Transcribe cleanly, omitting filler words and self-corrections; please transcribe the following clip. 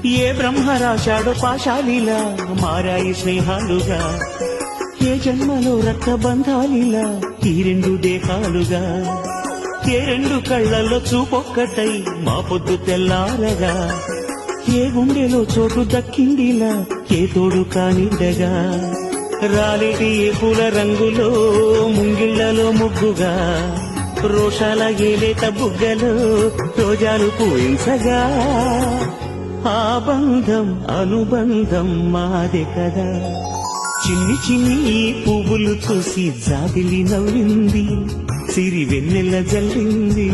ఏ బ్రహ్మ రాశాడో పాశాలిలా మారాయి స్నేహాలుగా, ఏ జన్మలో రక్త బంధాలిలా ఈ రెండు దేహాలుగా, ఏ రెండు కళ్ళల్లో చూపొక్కటై మా పొద్దు తెల్లారగా, ఏ గుండెలో చోటు దక్కిందిలా ఏ తోడు కానిడగా, రాలేటి ఏ పూల రంగులో ముంగిళ్లలో ముగ్గుగా, రోషాల ఏలేత బుగ్గలో రోజాలు పూయించగా, ఆ బంధం అనుబంధం మాదే కదా. చిన్ని చిన్ని ఈ పువ్వులు చూసి జాబిలి నవ్వింది, సిరి వెన్నెల జల్లింది.